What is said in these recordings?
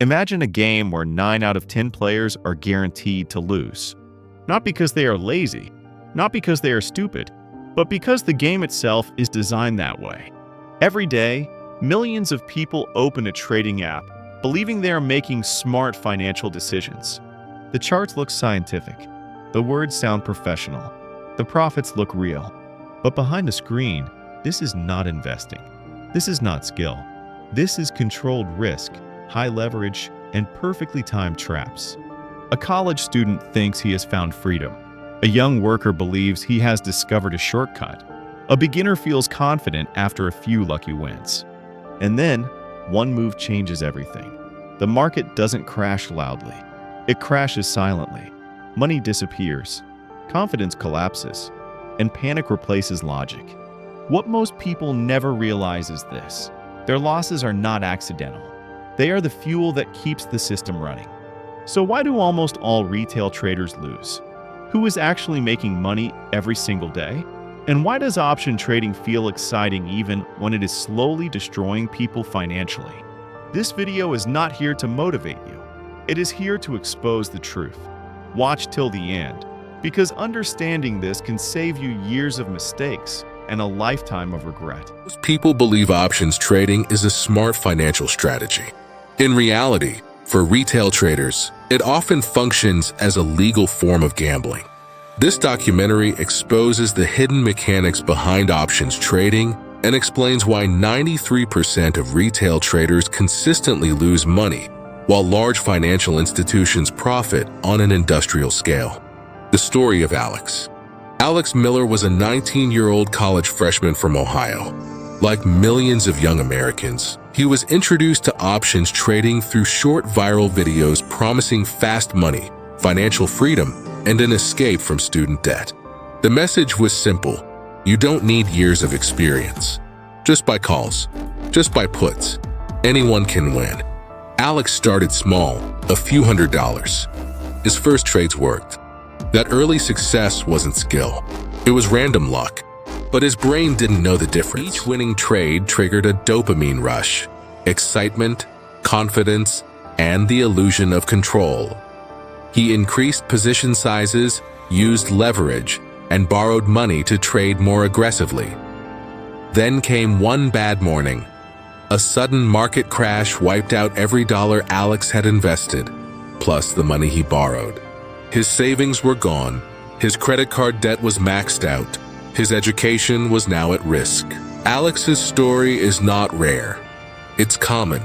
Imagine a game where 9 out of 10 players are guaranteed to lose. Not because they are lazy, not because they are stupid, but because the game itself is designed that way. Every day, millions of people open a trading app, believing they are making smart financial decisions. The charts look scientific, the words sound professional, the profits look real. But behind the screen, this is not investing. This is not skill. This is controlled risk, high leverage, and perfectly timed traps. A college student thinks he has found freedom. A young worker believes he has discovered a shortcut. A beginner feels confident after a few lucky wins. And then, one move changes everything. The market doesn't crash loudly. It crashes silently. Money disappears. Confidence collapses. And panic replaces logic. What most people never realize is this: their losses are not accidental. They are the fuel that keeps the system running. So why do almost all retail traders lose? Who is actually making money every single day? And why does option trading feel exciting even when it is slowly destroying people financially? This video is not here to motivate you. It is here to expose the truth. Watch till the end, because understanding this can save you years of mistakes and a lifetime of regret. Most people believe options trading is a smart financial strategy. In reality, for retail traders, it often functions as a legal form of gambling. This documentary exposes the hidden mechanics behind options trading and explains why 93% of retail traders consistently lose money, while large financial institutions profit on an industrial scale. The story of Alex. Alex Miller was a 19-year-old college freshman from Ohio. Like millions of young Americans, he was introduced to options trading through short viral videos promising fast money, financial freedom, and an escape from student debt. The message was simple: you don't need years of experience. Just buy calls, just buy puts. Anyone can win. Alex started small, a few $100s. His first trades worked. That early success wasn't skill. It was random luck. But his brain didn't know the difference. Each winning trade triggered a dopamine rush, excitement, confidence, and the illusion of control. He increased position sizes, used leverage, and borrowed money to trade more aggressively. Then came one bad morning. A sudden market crash wiped out every dollar Alex had invested, plus the money he borrowed. His savings were gone. His credit card debt was maxed out. His education was now at risk. Alex's story is not rare. It's common.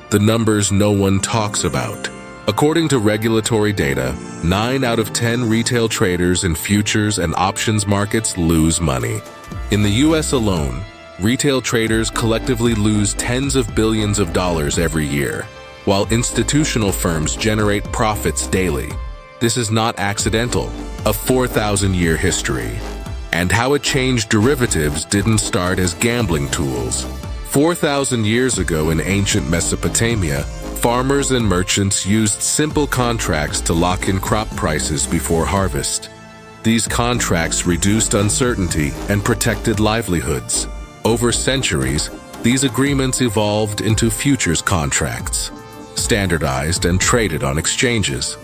The numbers no one talks about. According to regulatory data, 9 out of 10 retail traders in futures and options markets lose money. In the US alone, retail traders collectively lose tens of billions of dollars every year, while institutional firms generate profits daily. This is not accidental, a 4,000-year history. And how it changed derivatives didn't start as gambling tools. 4,000 years ago in ancient Mesopotamia, farmers and merchants used simple contracts to lock in crop prices before harvest. These contracts reduced uncertainty and protected livelihoods. Over centuries, these agreements evolved into futures contracts, standardized and traded on exchanges.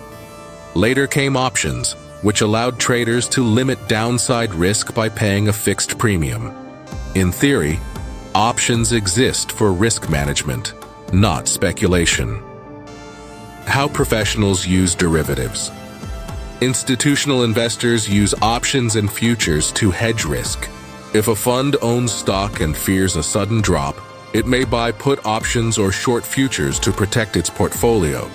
Later came options, which allowed traders to limit downside risk by paying a fixed premium. In theory, options exist for risk management, not speculation. How professionals use derivatives. Institutional investors use options and futures to hedge risk. If a fund owns stock and fears a sudden drop, it may buy put options or short futures to protect its portfolio.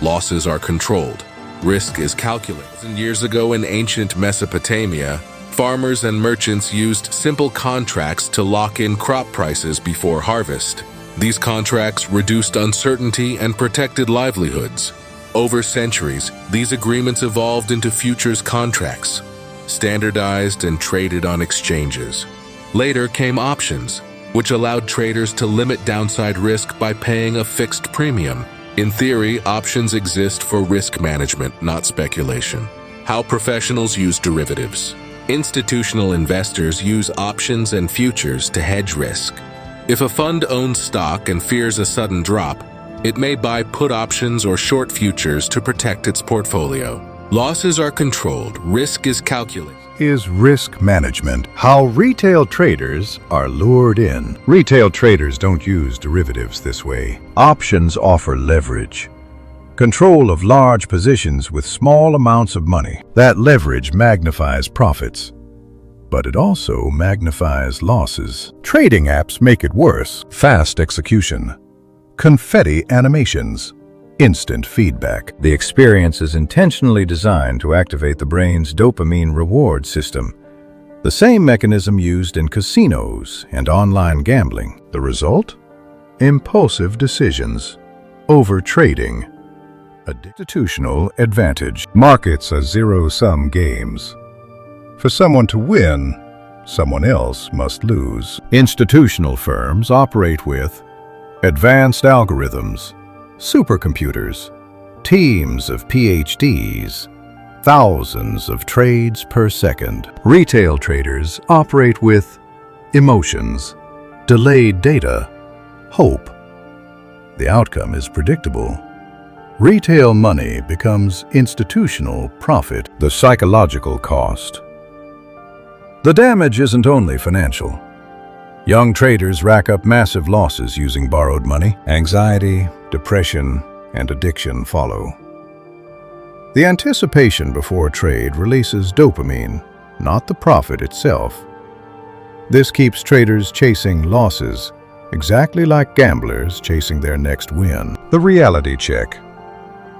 Losses are controlled. Risk is calculated. Years ago in ancient Mesopotamia, farmers and merchants used simple contracts to lock in crop prices before harvest. These contracts reduced uncertainty and protected livelihoods. Over centuries, these agreements evolved into futures contracts, standardized and traded on exchanges. Later came options, which allowed traders to limit downside risk by paying a fixed premium. In theory, options exist for risk management, not speculation. How professionals use derivatives. Institutional investors use options and futures to hedge risk. If a fund owns stock and fears a sudden drop, It may buy put options or short futures to protect its portfolio. Losses are controlled, risk is calculated. Is risk management. How retail traders are lured in. Retail traders don't use derivatives this way. Options offer leverage. Control of large positions with small amounts of money. That leverage magnifies profits, but it also magnifies losses. Trading apps make it worse. Fast execution. Confetti animations. Instant feedback. The experience is intentionally designed to activate the brain's dopamine reward system, the same mechanism used in casinos and online gambling. The result? Impulsive decisions. Over-trading. Institutional advantage. Markets are zero-sum games. For someone to win, someone else must lose. Institutional firms operate with advanced algorithms, supercomputers, teams of PhDs, thousands of trades per second. Retail traders operate with emotions, delayed data, hope. The outcome is predictable. Retail money becomes institutional profit. The psychological cost. The damage isn't only financial. Young traders rack up massive losses using borrowed money. Anxiety, depression, and addiction follow. The anticipation before a trade releases dopamine, not the profit itself. This keeps traders chasing losses, exactly like gamblers chasing their next win. The reality check.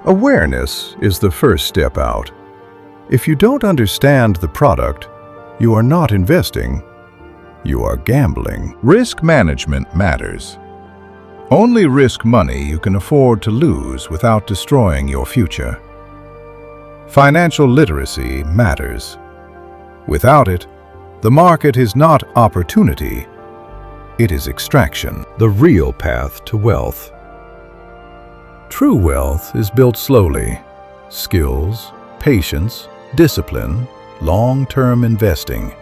Awareness is the first step out. If you don't understand the product, you are not investing. You are gambling. Risk management matters. Only risk money you can afford to lose without destroying your future. Financial literacy matters. Without it, the market is not opportunity, it is extraction. The real path to wealth. True wealth is built slowly. Skills, patience, discipline, long-term investing.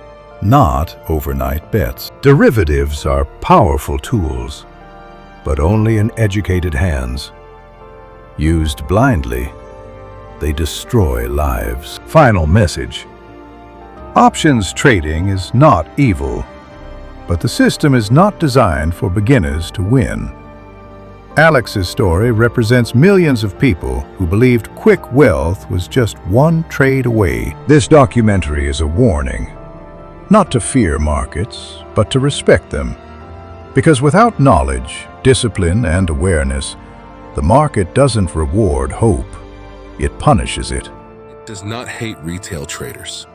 Not overnight bets. Derivatives are powerful tools, but only in educated hands. Used blindly, they destroy lives. Final message. Options trading is not evil, but the system is not designed for beginners to win. Alex's story represents millions of people who believed quick wealth was just one trade away. This documentary is a warning. Not to fear markets, but to respect them. Because without knowledge, discipline, and awareness, the market doesn't reward hope. It punishes it. It does not hate retail traders.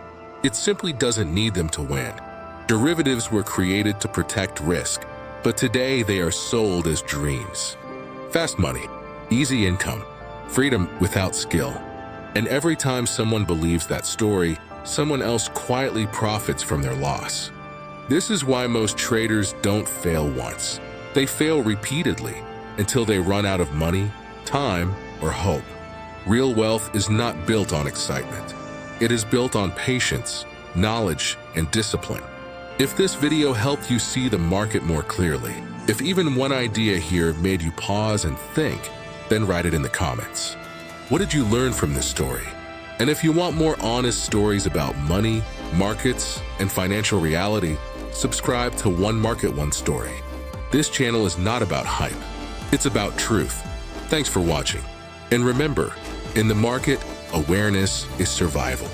It simply doesn't need them to win. Derivatives were created to protect risk, but today they are sold as dreams. Fast money, easy income, freedom without skill. And every time someone believes that story, someone else quietly profits from their loss. This is why most traders don't fail once. They fail repeatedly until they run out of money, time, or hope. Real wealth is not built on excitement. It is built on patience, knowledge, and discipline. If this video helped you see the market more clearly, if even one idea here made you pause and think, then write it in the comments. What did you learn from this story? And if you want more honest stories about money, markets, and financial reality, subscribe to One Market, One Story. This channel is not about hype. It's about truth. Thanks for watching. And remember, in the market, awareness is survival.